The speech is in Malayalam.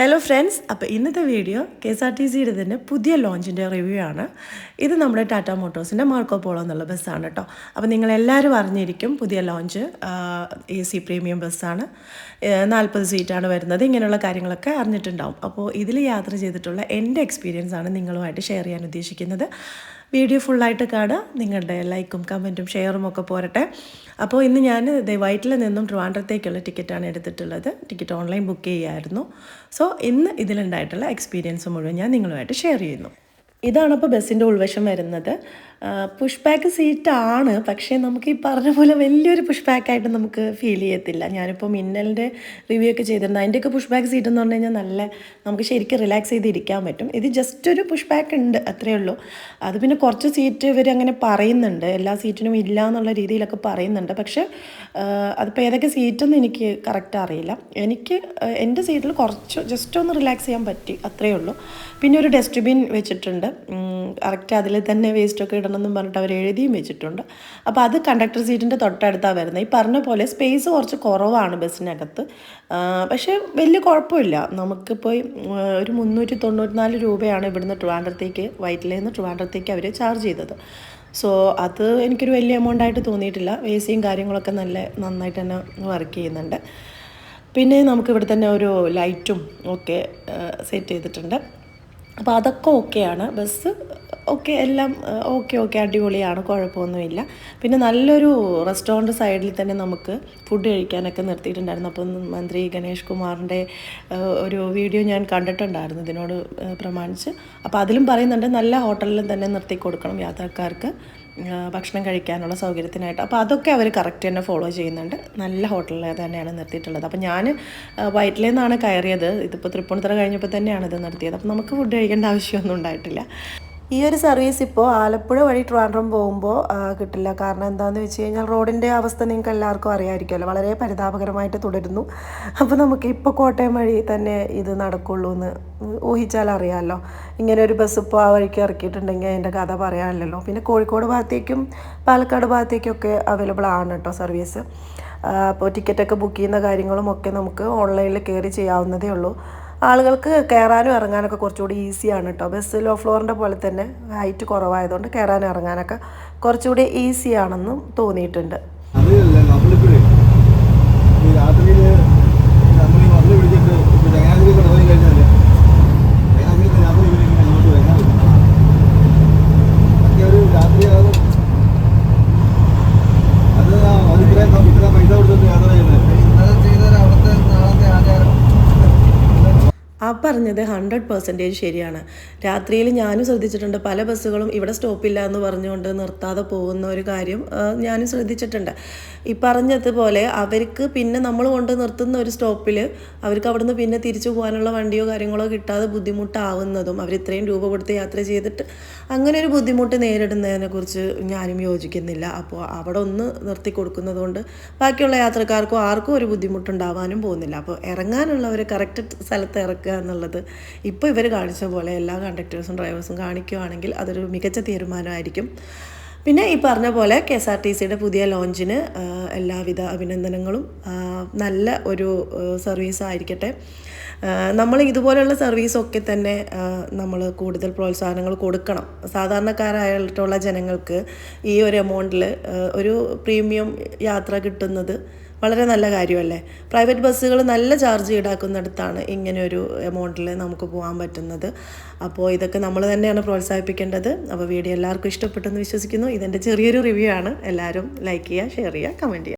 ഹലോ ഫ്രണ്ട്സ്, അപ്പോൾ ഇന്നത്തെ വീഡിയോ KSRTCയുടെ തന്നെ പുതിയ ലോഞ്ചിൻ്റെ റിവ്യൂ ആണ്. ഇത് നമ്മുടെ ടാറ്റ മോട്ടോഴ്സിൻ്റെ മാർക്കോ പോളോ എന്നുള്ള ബസ്സാണ് കേട്ടോ. അപ്പോൾ നിങ്ങളെല്ലാവരും അറിഞ്ഞിരിക്കും പുതിയ ലോഞ്ച് AC പ്രീമിയം ബസ്സാണ്. 40 സീറ്റാണ് വരുന്നത്. ഇങ്ങനെയുള്ള കാര്യങ്ങളൊക്കെ അറിഞ്ഞിട്ടുണ്ടാവും. അപ്പോൾ ഇതിൽ യാത്ര ചെയ്തിട്ടുള്ള എൻ്റെ എക്സ്പീരിയൻസ് ആണ് നിങ്ങളുമായിട്ട് ഷെയർ ചെയ്യാൻ ഉദ്ദേശിക്കുന്നത്. വീഡിയോ ഫുള്ളായിട്ട് കാണുക. നിങ്ങളുടെ ലൈക്കും കമൻറ്റും ഷെയറും ഒക്കെ പോരട്ടെ. അപ്പോൾ ഇന്ന് ഞാൻ വൈറ്റിൽ നിന്നും ട്രിവാൻഡ്രത്തേക്കുള്ള ടിക്കറ്റാണ് എടുത്തിട്ടുള്ളത്. ടിക്കറ്റ് ഓൺലൈൻ ബുക്ക് ചെയ്യായിരുന്നു. സോ ഇന്ന് ഇതിലുണ്ടായിട്ടുള്ള എക്സ്പീരിയൻസ് മുഴുവൻ ഞാൻ നിങ്ങളുമായിട്ട് ഷെയർ ചെയ്യുന്നു. ഇതാണപ്പോൾ ബസ്സിൻ്റെ ഉൾവശം വരുന്നത്. പുഷ് ബാക്ക് സീറ്റാണ്, പക്ഷേ നമുക്ക് ഈ പറഞ്ഞ പോലെ വലിയൊരു പുഷ് ബാക്കായിട്ട് നമുക്ക് ഫീൽ ചെയ്യത്തില്ല. ഞാനിപ്പോൾ മിന്നലിൻ്റെ റിവ്യൂ ഒക്കെ ചെയ്തിട്ടുണ്ട്. അതിൻ്റെയൊക്കെ പുഷ് ബാക്ക് സീറ്റ് എന്ന് പറഞ്ഞു കഴിഞ്ഞാൽ നല്ല നമുക്ക് ശരിക്കും റിലാക്സ് ചെയ്ത് ഇരിക്കാൻ പറ്റും. ഇത് ജസ്റ്റ് ഒരു പുഷ് ബാക്ക് ഉണ്ട്, അത്രയേ ഉള്ളൂ. അത് പിന്നെ കുറച്ച് സീറ്റ് ഇവർ അങ്ങനെ പറയുന്നുണ്ട്, എല്ലാ സീറ്റിനും ഇല്ല എന്നുള്ള രീതിയിലൊക്കെ പറയുന്നുണ്ട്. പക്ഷേ അതിപ്പോൾ ഏതൊക്കെ സീറ്റെന്ന് എനിക്ക് കറക്റ്റ് അറിയില്ല. എൻ്റെ സീറ്റിൽ കുറച്ച് ജസ്റ്റ് ഒന്ന് റിലാക്സ് ചെയ്യാൻ പറ്റി, അത്രയേ ഉള്ളൂ. പിന്നെ ഒരു ഡസ്റ്റ്ബിൻ വെച്ചിട്ടുണ്ട്. കറക്റ്റ് അതിൽ തന്നെ വേസ്റ്റൊക്കെ ഇടണമെന്നും പറഞ്ഞിട്ട് അവർ എഴുതിയും വെച്ചിട്ടുണ്ട്. അപ്പോൾ അത് കണ്ടക്ടർ സീറ്റിൻ്റെ തൊട്ടടുത്താണ് വരുന്നത്. ഈ പറഞ്ഞ പോലെ സ്പേസ് കുറച്ച് കുറവാണ് ബസ്സിനകത്ത്, പക്ഷേ വലിയ കുഴപ്പമില്ല. നമുക്കിപ്പോൾ ഒരു 394 രൂപയാണ് ഇവിടുന്ന് ട്രിവാൻഡ്രത്തേക്ക്, വൈറ്റിൽ നിന്ന് ട്രിവാൻഡ്രത്തേക്ക് അവർ ചാർജ് ചെയ്തത്. സോ അത് എനിക്കൊരു വലിയ എമൗണ്ട് ആയിട്ട് തോന്നിയിട്ടില്ല. എസിയും കാര്യങ്ങളൊക്കെ നന്നായിട്ട് തന്നെ വർക്ക് ചെയ്യുന്നുണ്ട്. പിന്നെ നമുക്കിവിടെ തന്നെ ഒരു ലൈറ്റും ഒക്കെ സെറ്റ് ചെയ്തിട്ടുണ്ട്. അപ്പോൾ അതൊക്കെ ഓക്കെയാണ്. ബസ് ഓക്കെ, എല്ലാം ഓക്കെ അടിപൊളിയാണ്, കുഴപ്പമൊന്നുമില്ല. പിന്നെ നല്ലൊരു റെസ്റ്റോറൻറ്റ് സൈഡിൽ തന്നെ നമുക്ക് ഫുഡ് കഴിക്കാനൊക്കെ നിർത്തിയിട്ടുണ്ടായിരുന്നു. അപ്പം മന്ത്രി ഗണേഷ് കുമാറിൻ്റെ ഒരു വീഡിയോ ഞാൻ കണ്ടിട്ടുണ്ടായിരുന്നു ഇതിനോട് പ്രമാണിച്ച്. അപ്പോൾ അതിലും പറയുന്നുണ്ട് നല്ല ഹോട്ടലിലും തന്നെ നിർത്തി കൊടുക്കണം യാത്രക്കാർക്ക് ഭക്ഷണം കഴിക്കാനുള്ള സൗകര്യത്തിനായിട്ട്. അപ്പോൾ അതൊക്കെ അവർ കറക്റ്റ് തന്നെ ഫോളോ ചെയ്യുന്നുണ്ട്. നല്ല ഹോട്ടലിൽ തന്നെയാണ് നിർത്തിയിട്ടുള്ളത്. അപ്പോൾ ഞാൻ വൈറ്റിൽ നിന്നാണ് കയറിയത്. ഇതിപ്പോൾ തൃപ്പൂണിത്തുറ കഴിഞ്ഞപ്പോൾ തന്നെയാണ് ഇത് നിർത്തിയത്. അപ്പോൾ നമുക്ക് ഫുഡ് കഴിക്കേണ്ട ആവശ്യമൊന്നും ഉണ്ടായിട്ടില്ല. ഈ ഒരു സർവീസ് ഇപ്പോൾ ആലപ്പുഴ വഴി ട്രിവാൻഡ്രം പോകുമ്പോൾ കിട്ടില്ല. കാരണം എന്താണെന്ന് വെച്ച് കഴിഞ്ഞാൽ റോഡിൻ്റെ അവസ്ഥ നിങ്ങൾക്ക് എല്ലാവർക്കും അറിയാമായിരിക്കുമല്ലോ, വളരെ പരിതാപകരമായിട്ട് തുടരുന്നു. അപ്പോൾ നമുക്ക് ഇപ്പോൾ കോട്ടയം വഴി തന്നെ ഇത് നടക്കുള്ളൂ എന്ന് ഊഹിച്ചാൽ അറിയാമല്ലോ. ഇങ്ങനെ ഒരു ബസ് ഇപ്പോൾ ആ വഴിക്ക് ഇറക്കിയിട്ടുണ്ടെങ്കിൽ അതിൻ്റെ കഥ പറയാമല്ലോ. പിന്നെ കോഴിക്കോട് ഭാഗത്തേക്കും പാലക്കാട് ഭാഗത്തേക്കൊക്കെ അവൈലബിൾ ആണ് കേട്ടോ സർവീസ്. അപ്പോൾ ടിക്കറ്റൊക്കെ ബുക്ക് ചെയ്യുന്ന കാര്യങ്ങളും ഒക്കെ നമുക്ക് ഓൺലൈനിൽ കയറി ചെയ്യാവുന്നതേ ഉള്ളൂ. ആളുകൾക്ക് കയറാനും ഇറങ്ങാനൊക്കെ കുറച്ചുകൂടി ഈസിയാണ് കേട്ടോ. ബസ് ലോ ഫ്ലോറിൻ്റെ പോലെ തന്നെ ഹൈറ്റ് കുറവായതുകൊണ്ട് കയറാനും ഇറങ്ങാനൊക്കെ കുറച്ചുകൂടി ഈസിയാണെന്നും തോന്നിയിട്ടുണ്ട്. പറഞ്ഞത് 100% ശരിയാണ്. രാത്രിയിൽ ഞാനും ശ്രദ്ധിച്ചിട്ടുണ്ട്, പല ബസ്സുകളും ഇവിടെ സ്റ്റോപ്പില്ല എന്ന് പറഞ്ഞുകൊണ്ട് നിർത്താതെ പോകുന്ന ഒരു കാര്യം ഞാനും ശ്രദ്ധിച്ചിട്ടുണ്ട്. ഈ പറഞ്ഞതുപോലെ അവർക്ക് പിന്നെ നമ്മൾ കൊണ്ട് നിർത്തുന്ന ഒരു സ്റ്റോപ്പിൽ അവർക്ക് അവിടുന്ന് പിന്നെ തിരിച്ചു പോകാനുള്ള വണ്ടിയോ കാര്യങ്ങളോ കിട്ടാതെ ബുദ്ധിമുട്ടാവുന്നതും, അവർ ഇത്രയും രൂപ കൊടുത്ത് യാത്ര ചെയ്തിട്ട് അങ്ങനെ ഒരു ബുദ്ധിമുട്ട് നേരിടുന്നതിനെക്കുറിച്ച് ഞാനും യോജിക്കുന്നില്ല. അപ്പോൾ അവിടെ ഒന്ന് നിർത്തി കൊടുക്കുന്നത് കൊണ്ട് ബാക്കിയുള്ള യാത്രക്കാർക്കും ആർക്കും ഒരു ബുദ്ധിമുട്ടുണ്ടാവാനും പോകുന്നില്ല. അപ്പോൾ ഇറങ്ങാനുള്ളവർ കറക്റ്റ് സ്ഥലത്ത് ഇറക്കുക എന്നുള്ളത് ഇപ്പോൾ ഇവർ കാണിച്ച പോലെ എല്ലാ കണ്ടക്ടേഴ്സും ഡ്രൈവേഴ്സും കാണിക്കുകയാണെങ്കിൽ അതൊരു മികച്ച തീരുമാനമായിരിക്കും. പിന്നെ ഈ പറഞ്ഞ പോലെ KSRTCയുടെ പുതിയ ലോഞ്ചിന് എല്ലാവിധ അഭിനന്ദനങ്ങളും. നല്ല ഒരു സർവീസ് ആയിരിക്കട്ടെ. നമ്മൾ ഇതുപോലെയുള്ള സർവീസൊക്കെ തന്നെ നമ്മൾ കൂടുതൽ പ്രോത്സാഹനങ്ങൾ കൊടുക്കണം. സാധാരണക്കാരായിട്ടുള്ള ജനങ്ങൾക്ക് ഈ ഒരു എമൗണ്ടിൽ ഒരു പ്രീമിയം യാത്ര കിട്ടുന്നത് വളരെ നല്ല കാര്യമല്ലേ. പ്രൈവറ്റ് ബസ്സുകൾ നല്ല ചാർജ് ഈടാക്കുന്നിടത്താണ് ഇങ്ങനെ ഒരു എമൗണ്ടിൽ നമുക്ക് പോകാൻ പറ്റുന്നത്. അപ്പോൾ ഇതൊക്കെ നമ്മൾ തന്നെയാണ് പ്രോത്സാഹിപ്പിക്കേണ്ടത്. അപ്പോൾ വീഡിയോ എല്ലാവർക്കും ഇഷ്ടപ്പെട്ടെന്ന് വിശ്വസിക്കുന്നു. ഇതെൻ്റെ ചെറിയൊരു റിവ്യൂ ആണ്. എല്ലാവരും ലൈക്ക് ചെയ്യുക, ഷെയർ ചെയ്യുക, കമൻറ്റ് ചെയ്യുക.